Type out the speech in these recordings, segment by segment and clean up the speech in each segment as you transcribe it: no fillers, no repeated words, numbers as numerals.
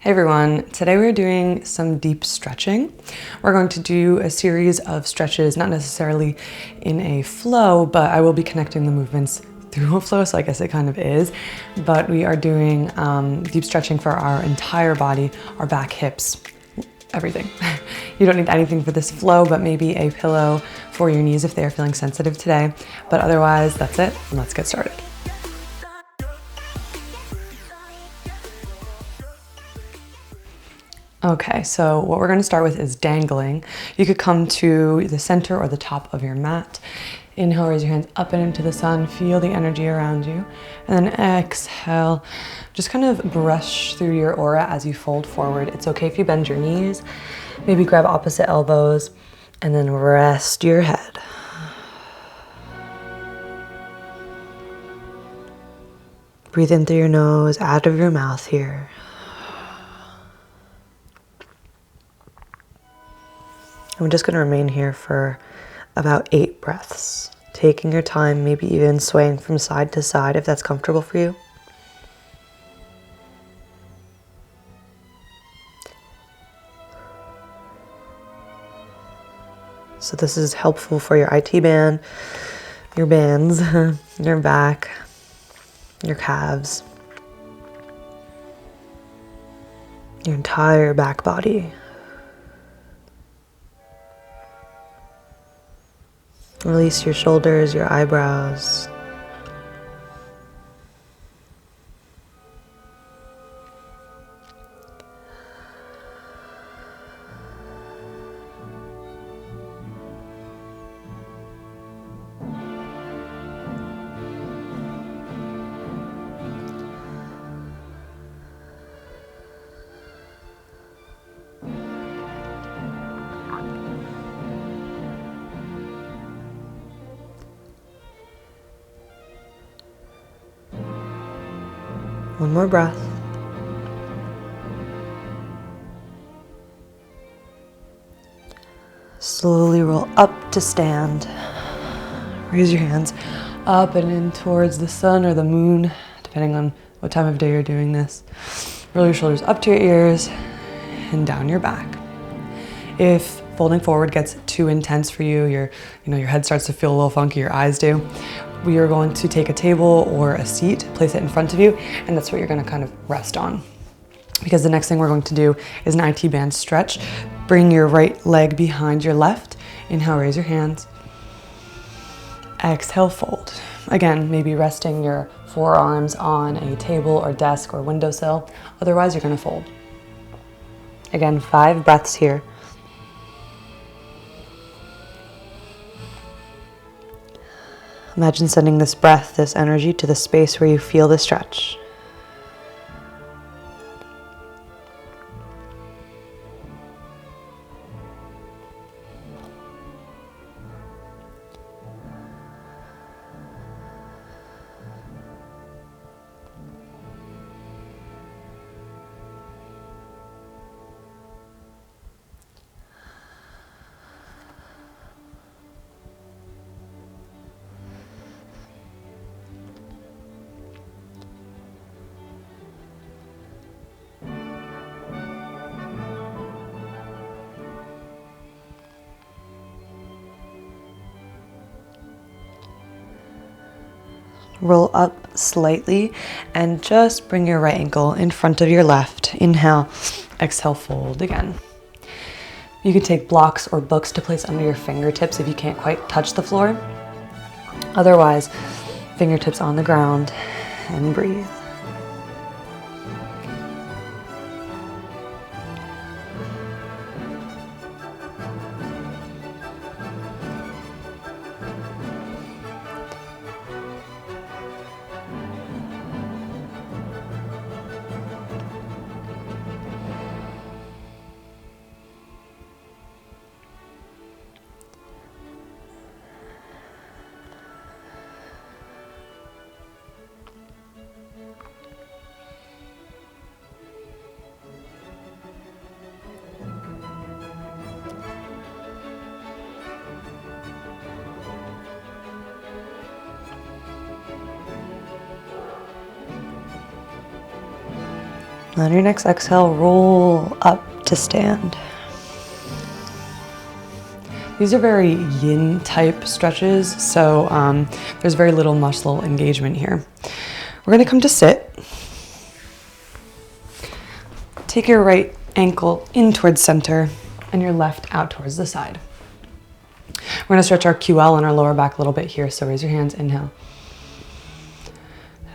Hey everyone, today we're doing some deep stretching. We're going to do a series of stretches, not necessarily in a flow, but I will be connecting the movements through a flow, so I guess it kind of is. But we are doing deep stretching for our entire body, our back, hips, everything. You don't need anything for this flow, but maybe a pillow for your knees if they are feeling sensitive today. But otherwise, that's it, and let's get started. Okay, so what we're going to start with is dangling. You could come to the center or the top of your mat. Inhale, raise your hands up and into the sun. Feel the energy around you. And then exhale. Just kind of brush through your aura as you fold forward. It's okay if you bend your knees. Maybe grab opposite elbows and then rest your head. Breathe in through your nose, out of your mouth here. I'm just going to remain here for about 8 breaths, taking your time, maybe even swaying from side to side if that's comfortable for you. So this is helpful for your IT band, your bands, your back, your calves, your entire back body. Release your shoulders, your eyebrows. One more breath. Slowly roll up to stand. Raise your hands up and in towards the sun or the moon, depending on what time of day you're doing this. Roll your shoulders up to your ears and down your back. If folding forward gets too intense for you, your head starts to feel a little funky, your eyes do, we are going to take a table or a seat, place it in front of you, and that's what you're going to kind of rest on. Because the next thing we're going to do is an IT band stretch. Bring your right leg behind your left. Inhale, raise your hands. Exhale, fold. Again, maybe resting your forearms on a table or desk or windowsill. Otherwise, you're going to fold. Again, 5 breaths here. Imagine sending this breath, this energy to the space where you feel the stretch. Roll up slightly and just bring your right ankle in front of your left. Inhale, exhale, fold again. You can take blocks or books to place under your fingertips if you can't quite touch the floor. Otherwise, fingertips on the ground and breathe. On your next exhale, roll up to stand. These are very yin type stretches, so there's very little muscle engagement here. We're going to come to sit. Take your right ankle in towards center and your left out towards the side. We're going to stretch our QL and our lower back a little bit here, so raise your hands, inhale.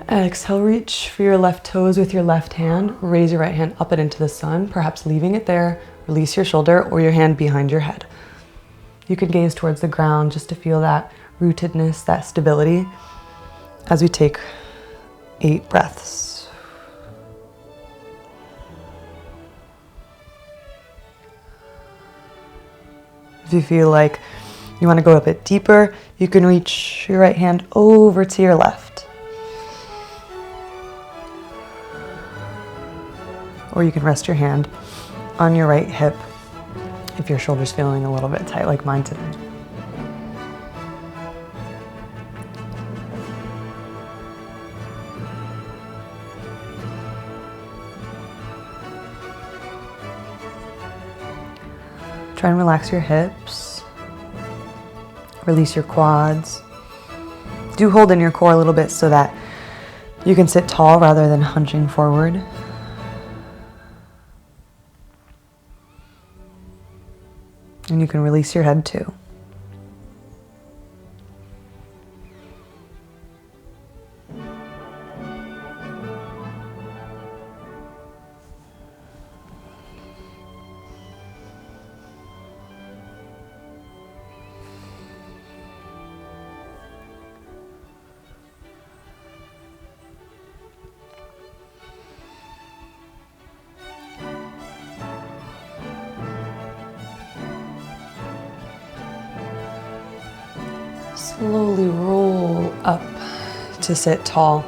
Exhale, reach for your left toes with your left hand. Raise your right hand up and into the sun, perhaps leaving it there. Release your shoulder or your hand behind your head. You could gaze towards the ground just to feel that rootedness, that stability as we take 8 breaths. If you feel like you want to go a bit deeper, you can reach your right hand over to your left. Or you can rest your hand on your right hip if your shoulder's feeling a little bit tight like mine today. Try and relax your hips. Release your quads. Do hold in your core a little bit so that you can sit tall rather than hunching forward. And you can release your head too. Slowly roll up to sit tall.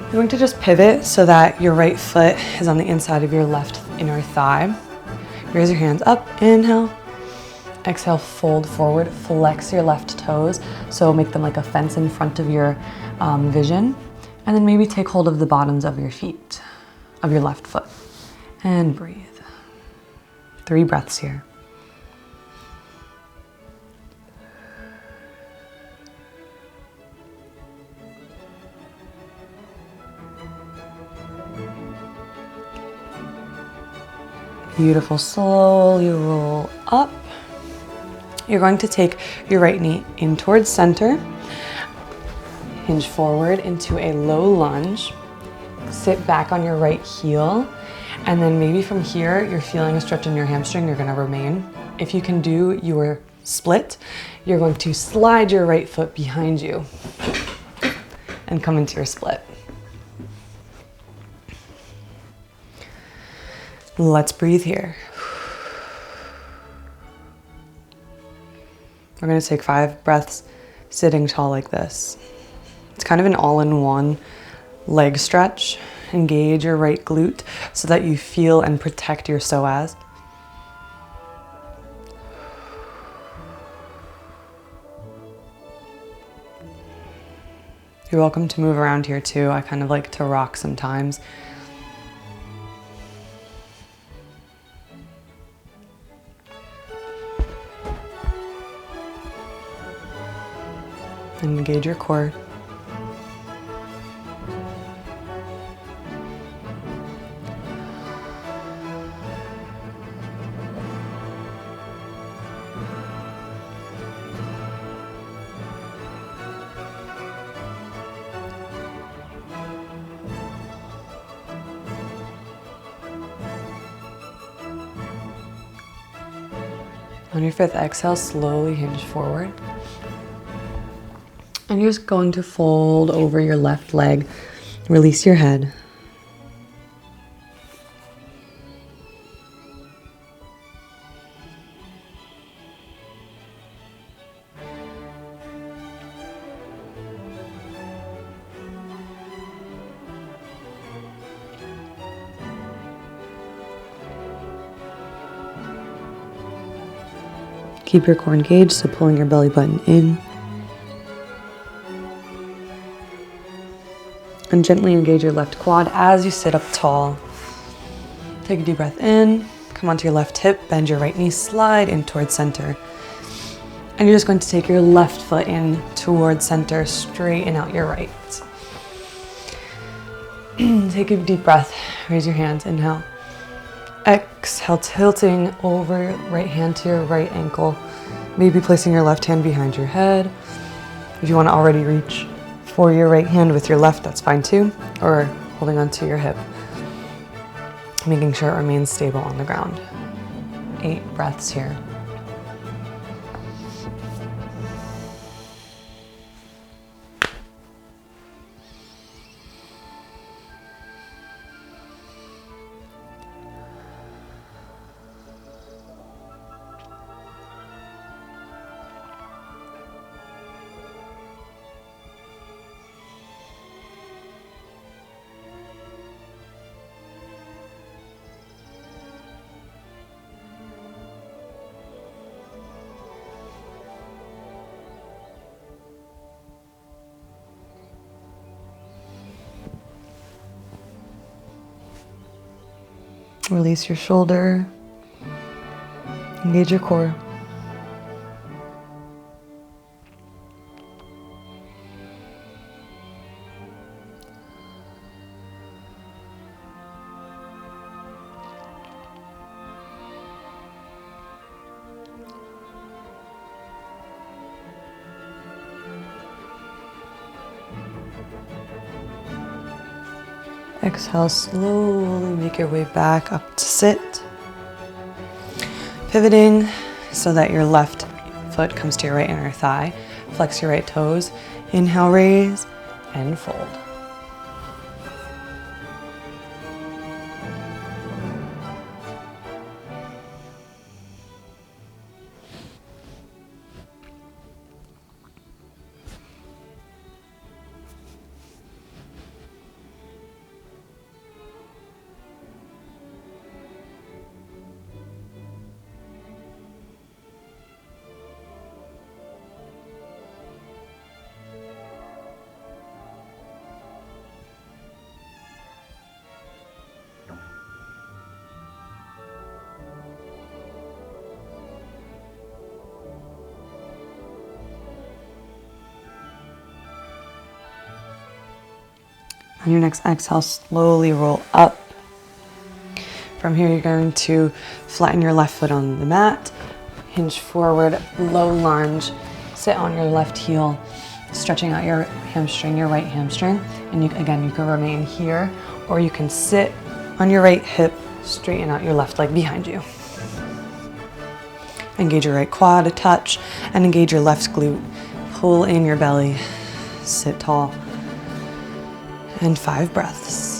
You're going to just pivot so that your right foot is on the inside of your left inner thigh. Raise your hands up, inhale. Exhale, fold forward, flex your left toes. So make them like a fence in front of your vision. And then maybe take hold of the bottoms of your feet, of your left foot. And breathe. 3 breaths here. Beautiful, slowly roll up. You're going to take your right knee in towards center, hinge forward into a low lunge, sit back on your right heel, and then maybe from here, you're feeling a stretch in your hamstring, you're gonna remain. If you can do your split, you're going to slide your right foot behind you and come into your split. Let's breathe here. We're going to take 5 breaths sitting tall like this. It's kind of an all-in-one leg stretch. Engage your right glute so that you feel and protect your psoas. You're welcome to move around here too. I kind of like to rock sometimes. And engage your core. On your 5th exhale, slowly hinge forward. And you're just going to fold over your left leg. Release your head. Keep your core engaged, so pulling your belly button in. And gently engage your left quad as you sit up tall. Take a deep breath in, come onto your left hip, bend your right knee, slide in towards center. And you're just going to take your left foot in towards center, straighten out your right. Take a deep breath, raise your hands, inhale. Exhale, tilting over right hand to your right ankle. Maybe placing your left hand behind your head. If you want to already reach for your right hand with your left, that's fine too. Or holding onto your hip. Making sure it remains stable on the ground. 8 breaths here. Release your shoulder, engage your core. Exhale, slowly make your way back up to sit. Pivoting so that your left foot comes to your right inner thigh. Flex your right toes. Inhale, raise and fold. On your next exhale, slowly roll up. From here, you're going to flatten your left foot on the mat, hinge forward, low lunge, sit on your left heel, stretching out your hamstring, your right hamstring. And you can remain here, or you can sit on your right hip, straighten out your left leg behind you. Engage your right quad a touch, and engage your left glute. Pull in your belly, sit tall. And 5 breaths.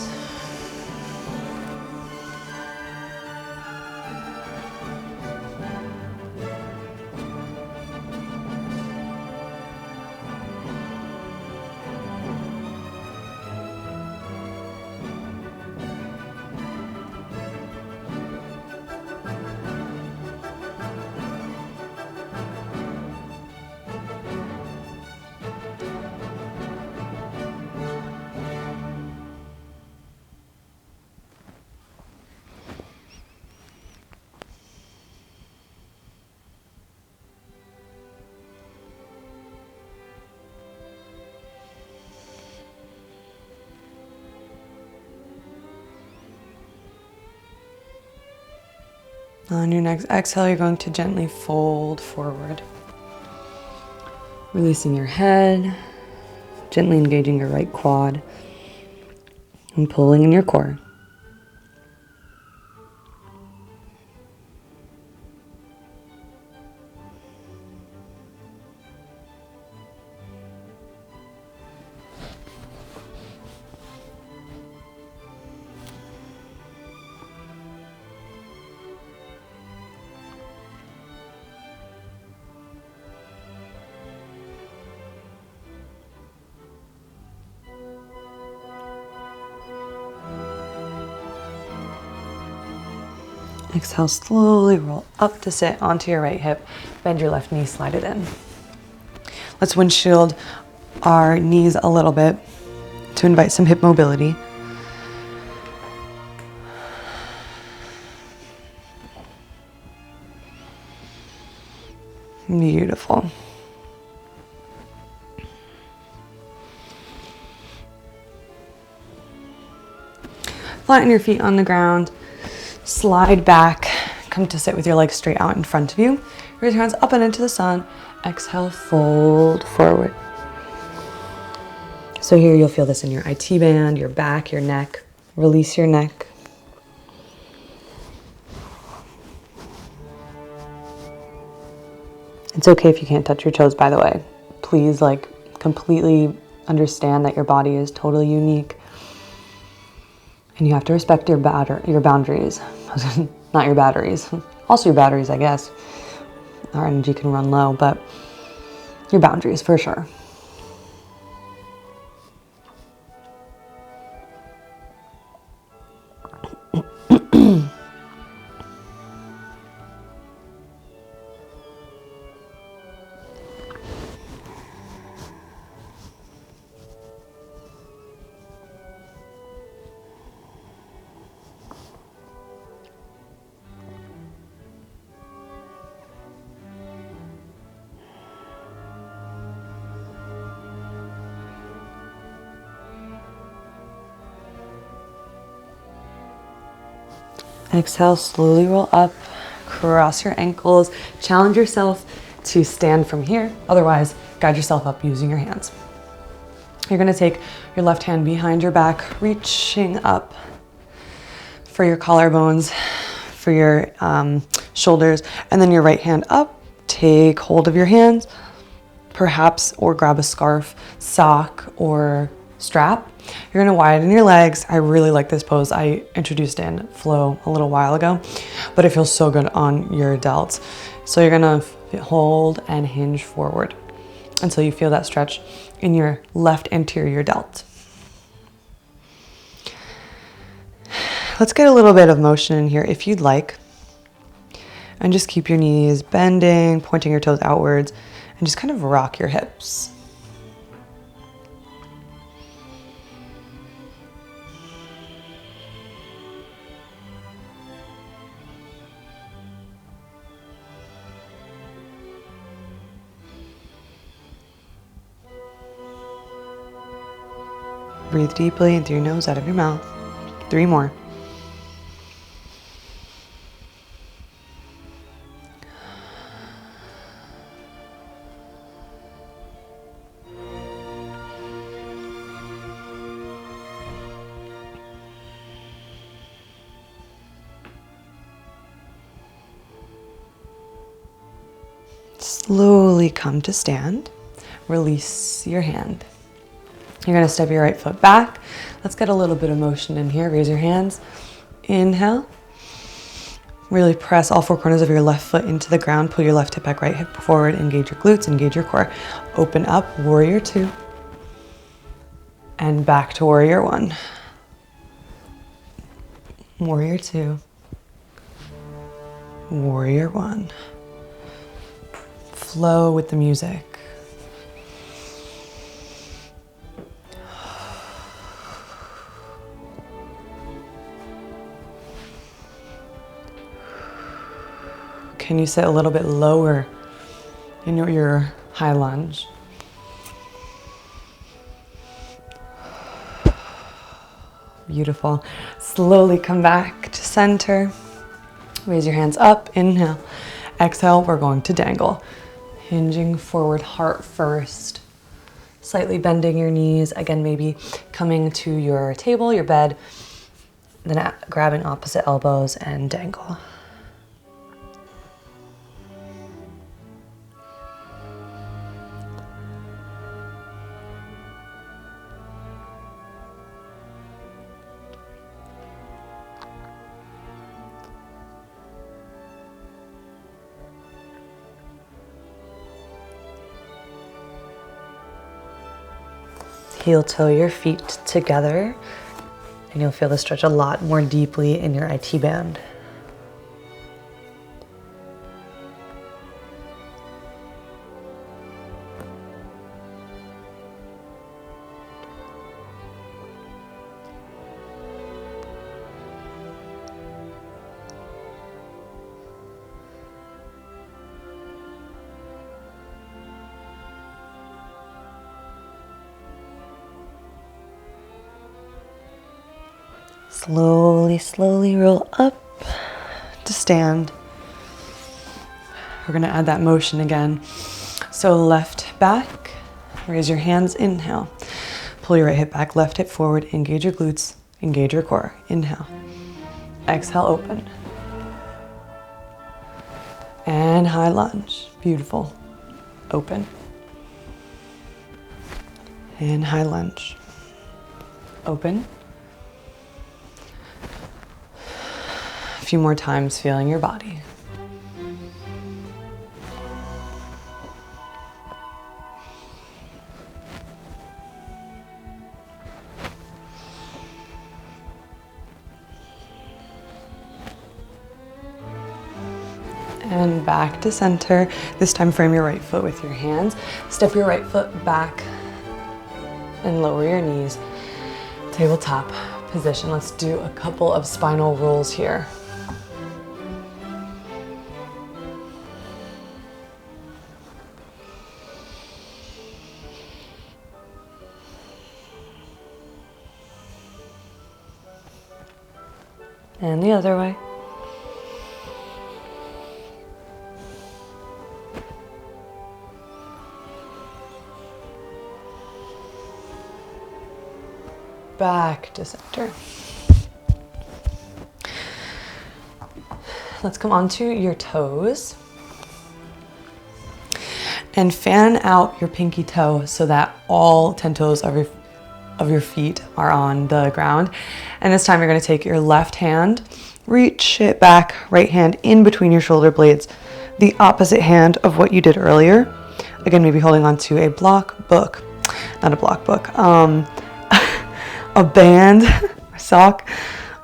On your next exhale, you're going to gently fold forward. Releasing your head, gently engaging your right quad, and pulling in your core. Exhale, slowly roll up to sit onto your right hip. Bend your left knee, slide it in. Let's windshield our knees a little bit to invite some hip mobility. Beautiful. Flatten your feet on the ground. Slide back. Come to sit with your legs straight out in front of you. Raise your hands up and into the sun. Exhale, fold forward. So here you'll feel this in your IT band, your back, your neck. Release your neck. It's okay if you can't touch your toes, by the way. Please, completely understand that your body is totally unique. And you have to respect your boundaries. Not your batteries. Also your batteries, I guess. Our energy can run low, but your boundaries for sure. Exhale, slowly roll up, cross your ankles, challenge yourself to stand from here. Otherwise, guide yourself up using your hands. You're gonna take your left hand behind your back, reaching up for your collarbones, for your shoulders, and then your right hand up. Take hold of your hands, perhaps, or grab a scarf, sock, or strap. You're gonna widen your legs. I really like this pose. I introduced it in flow a little while ago, but it feels so good on your delts. So you're gonna hold and hinge forward until you feel that stretch in your left anterior delt. Let's get a little bit of motion in here if you'd like. And just keep your knees bending, pointing your toes outwards, and just kind of rock your hips. Breathe deeply in through your nose, out of your mouth. 3 more. Slowly come to stand. Release your hand. You're gonna step your right foot back. Let's get a little bit of motion in here. Raise your hands. Inhale. Really press all 4 corners of your left foot into the ground. Pull your left hip back, right hip forward. Engage your glutes, engage your core. Open up, warrior 2. And back to warrior 1. Warrior 2. Warrior 1. Flow with the music. Can you sit a little bit lower in your high lunge? Beautiful. Slowly come back to center. Raise your hands up. Inhale. Exhale, we're going to dangle. Hinging forward, heart first. Slightly bending your knees. Again, maybe coming to your table, your bed. Then grabbing opposite elbows and dangle. Heel toe your feet together, and you'll feel the stretch a lot more deeply in your IT band. Slowly, slowly roll up to stand. We're gonna add that motion again. So left back, raise your hands, inhale. Pull your right hip back, left hip forward, engage your glutes, engage your core. Inhale. Exhale, open. And high lunge. Beautiful. Open. And high lunge. Open. A few more times, feeling your body. And back to center. This time frame your right foot with your hands. Step your right foot back and lower your knees. Tabletop position. Let's do a couple of spinal rolls here. And the other way. Back to center. Let's come onto your toes and fan out your pinky toe so that all 10 toes of your feet are on the ground. And this time you're going to take your left hand, reach it back, right hand in between your shoulder blades, the opposite hand of what you did earlier. Again, maybe holding on to a block book, not a block book, a band, a sock,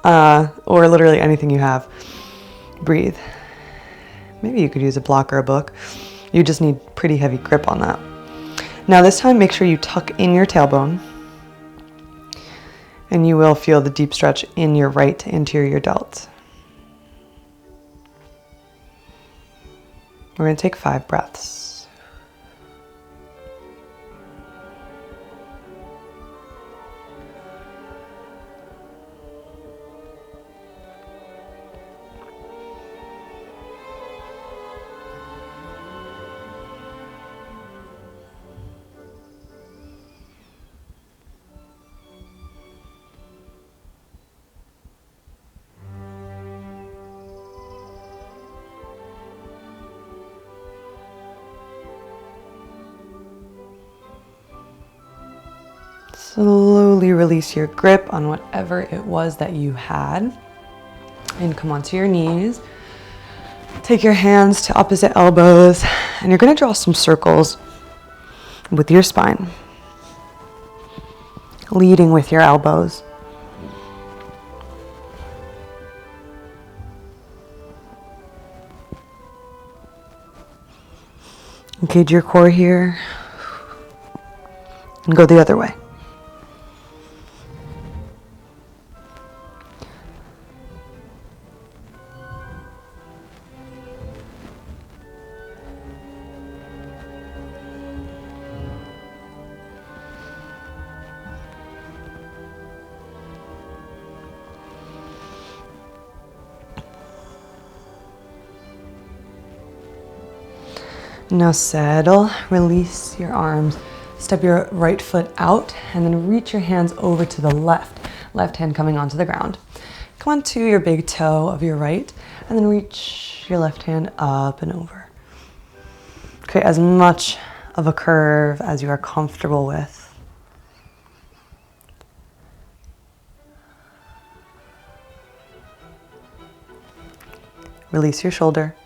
or literally anything you have. Breathe. Maybe you could use a block or a book. You just need pretty heavy grip on that. Now this time, make sure you tuck in your tailbone, and you will feel the deep stretch in your right anterior delt. We're going to take 5 breaths. Slowly release your grip on whatever it was that you had and come onto your knees. Take your hands to opposite elbows and you're going to draw some circles with your spine, leading with your elbows. Engage your core here and go the other way. Now settle, release your arms, step your right foot out, and then reach your hands over to the left hand coming onto the ground. Come onto your big toe of your right, and then reach your left hand up and over. Create as much of a curve as you are comfortable with. Release your shoulder.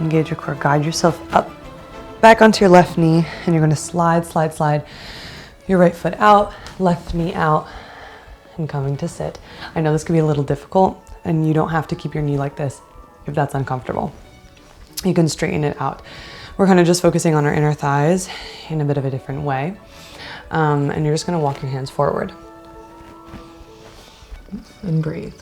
Engage your core, guide yourself up, back onto your left knee, and you're going to slide your right foot out, left knee out, and coming to sit. I know this could be a little difficult. And you don't have to keep your knee like this if that's uncomfortable. You can straighten it out. We're kind of just focusing on our inner thighs in a bit of a different way. And you're just gonna walk your hands forward. And breathe.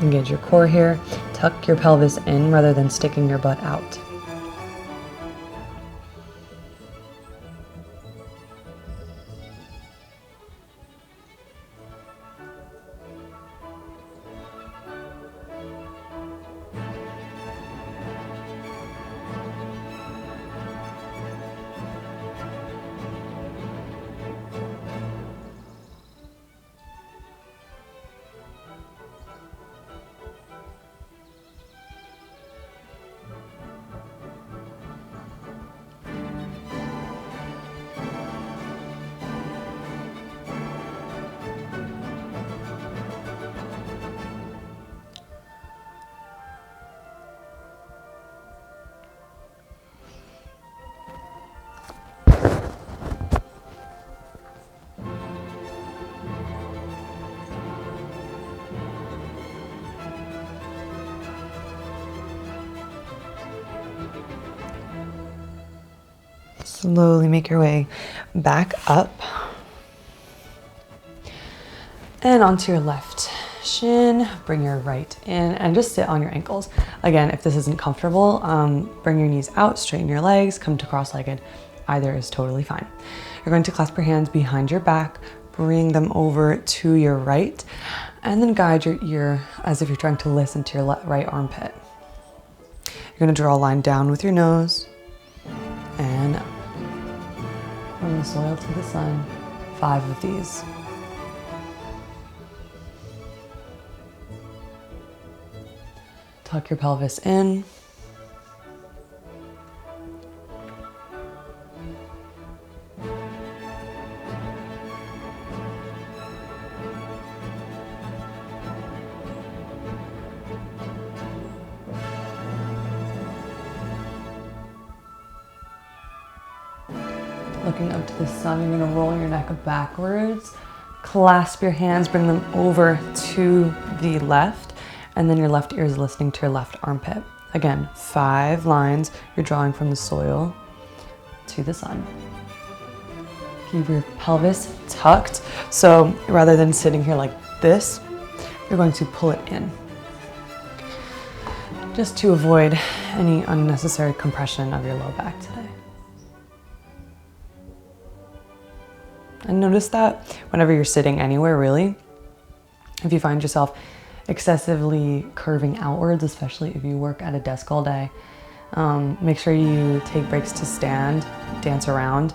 Engage your core here. Tuck your pelvis in rather than sticking your butt out. Slowly make your way back up and onto your left shin. Bring your right in and just sit on your ankles. Again, if this isn't comfortable, bring your knees out, straighten your legs, come to cross-legged. Either is totally fine. You're going to clasp your hands behind your back, bring them over to your right, and then guide your ear as if you're trying to listen to your right armpit. You're going to draw a line down with your nose and up. From the soil to the sun, 5 of these. Tuck your pelvis in. Looking up to the sun, you're gonna roll your neck backwards, clasp your hands, bring them over to the left, and then your left ear is listening to your left armpit. Again, 5 lines you're drawing from the soil to the sun. Keep your pelvis tucked. So rather than sitting here like this, you're going to pull it in. Just to avoid any unnecessary compression of your low back today. And notice that whenever you're sitting anywhere, really, if you find yourself excessively curving outwards, especially if you work at a desk all day, make sure you take breaks to stand, dance around,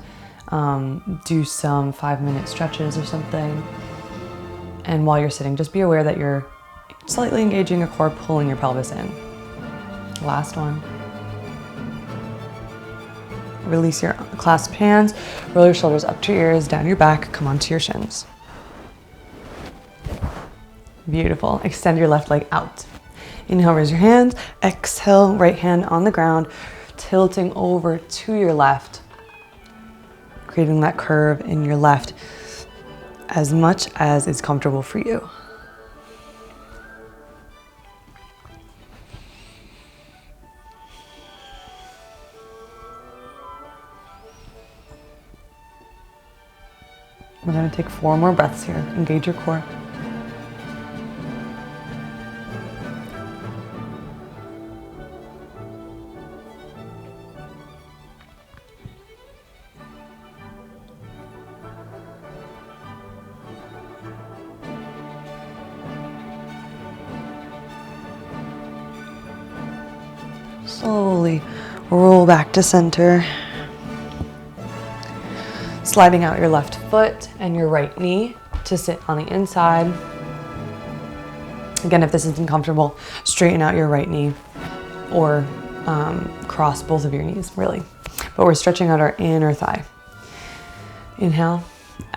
do some 5-minute stretches or something. And while you're sitting, just be aware that you're slightly engaging your core, pulling your pelvis in. Last one. Release your clasped hands, roll your shoulders up to your ears, down your back, come onto your shins. Beautiful. Extend your left leg out. Inhale, raise your hands. Exhale, right hand on the ground, tilting over to your left, creating that curve in your left as much as is comfortable for you. We're going to take 4 more breaths here. Engage your core. Slowly roll back to center. Sliding out your left foot and your right knee to sit on the inside. Again, if this isn't comfortable, straighten out your right knee or cross both of your knees, really. But we're stretching out our inner thigh. Inhale,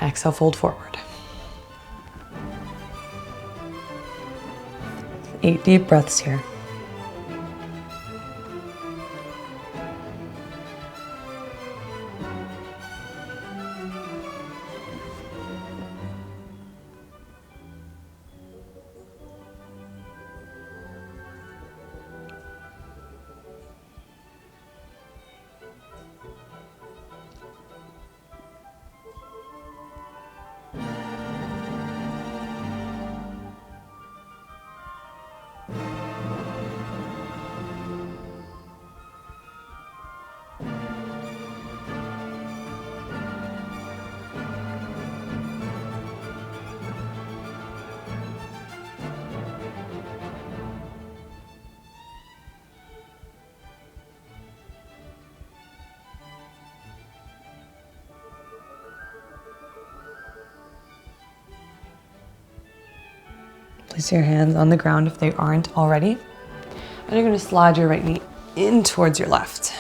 exhale, fold forward. 8 deep breaths here. Place your hands on the ground if they aren't already. And you're going to slide your right knee in towards your left.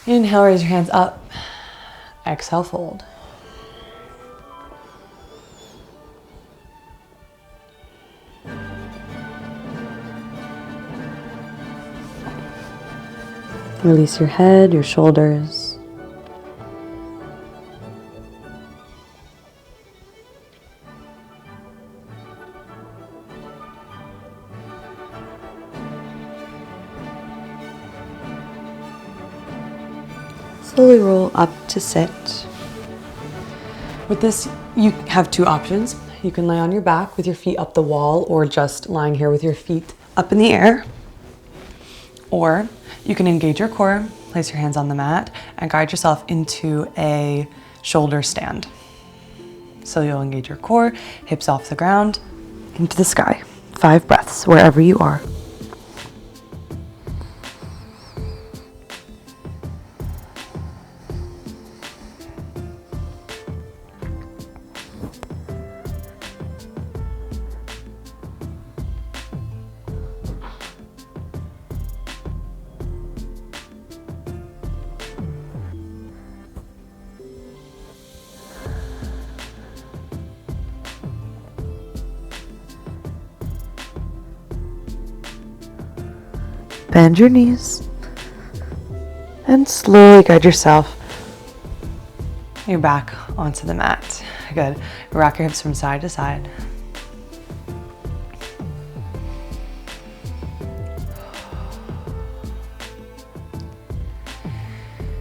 Inhale, raise your hands up. Exhale, fold. Release your head, your shoulders. Slowly roll up to sit. With this, you have two options. You can lay on your back with your feet up the wall, or just lying here with your feet up in the air. Or you can engage your core, place your hands on the mat, and guide yourself into a shoulder stand. So you'll engage your core, hips off the ground, into the sky. 5 breaths, wherever you are. Bend your knees and slowly guide yourself your back onto the mat. Good. Rock your hips from side to side.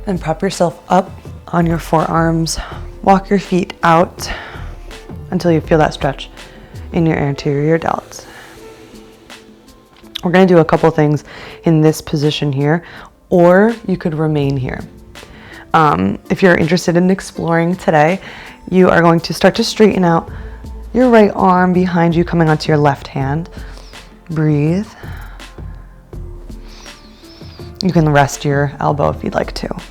And prop yourself up on your forearms. Walk your feet out until you feel that stretch in your anterior delts. We're going to do a couple things in this position here, or you could remain here. If you're interested in exploring today, you are going to start to straighten out your right arm behind you, coming onto your left hand. Breathe. You can rest your elbow if you'd like to.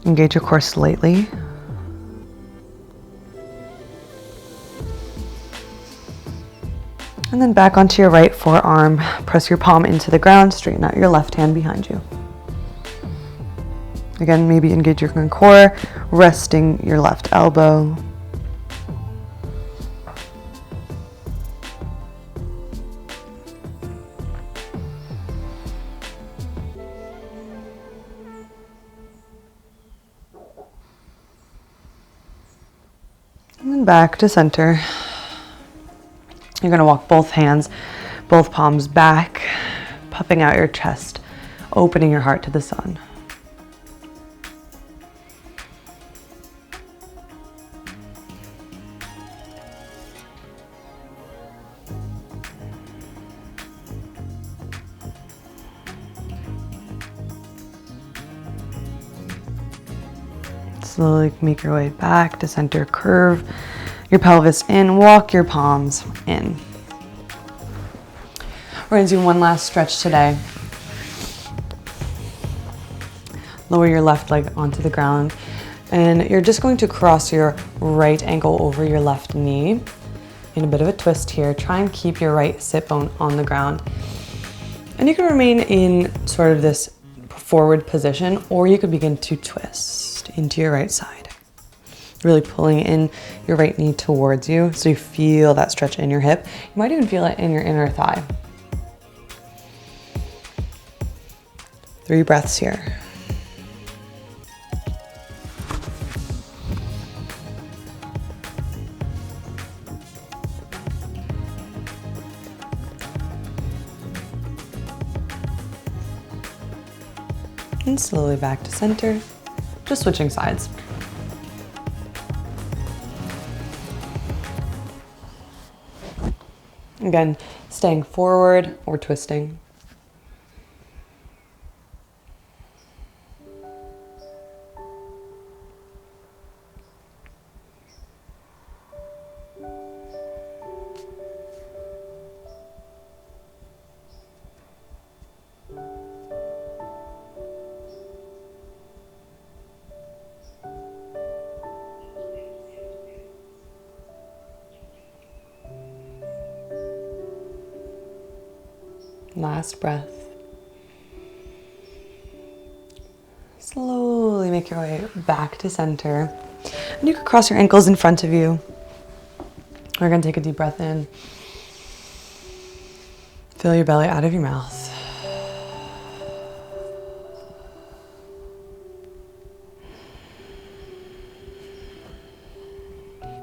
Engage your core slightly. And then back onto your right forearm. Press your palm into the ground, straighten out your left hand behind you. Again, maybe engage your core, resting your left elbow. And then back to center. You're going to walk both hands, both palms back, puffing out your chest, opening your heart to the sun. Slowly make your way back to center, curve your pelvis in, walk your palms in. We're going to do one last stretch today. Lower your left leg onto the ground, and you're just going to cross your right ankle over your left knee in a bit of a twist here. Try and keep your right sit bone on the ground. And you can remain in sort of this forward position, or you could begin to twist into your right side. Really pulling in your right knee towards you so you feel that stretch in your hip. You might even feel it in your inner thigh. 3 breaths here. And slowly back to center, just switching sides. Again, staying forward or twisting. Last breath. Slowly make your way back to center. And you can cross your ankles in front of you. We're going to take a deep breath in. Fill your belly out of your mouth.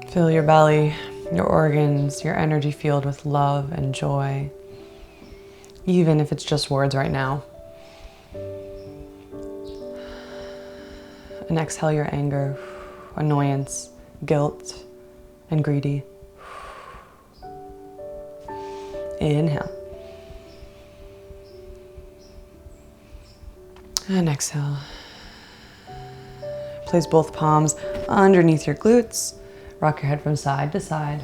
Fill your belly, your organs, your energy field with love and joy, even if it's just words right now. And exhale your anger, annoyance, guilt, and greedy. Inhale. And exhale. Place both palms underneath your glutes. Rock your head from side to side.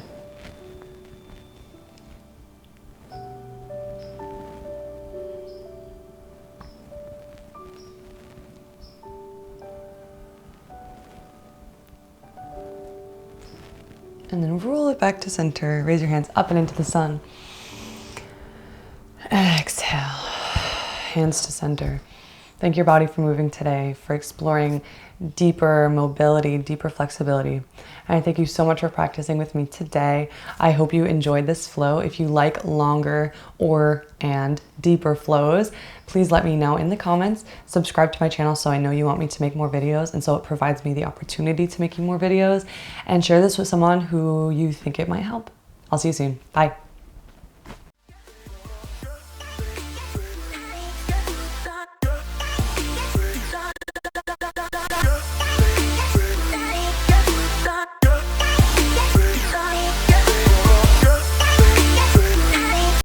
And then roll it back to center. Raise your hands up and into the sun. Exhale. Hands to center. Thank your body for moving today, for exploring deeper mobility, deeper flexibility. And I thank you so much for practicing with me today. I hope you enjoyed this flow. If you like longer and deeper flows, please let me know in the comments. Subscribe to my channel so I know you want me to make more videos, and so it provides me the opportunity to make more videos. And share this with someone who you think it might help. I'll see you soon. Bye.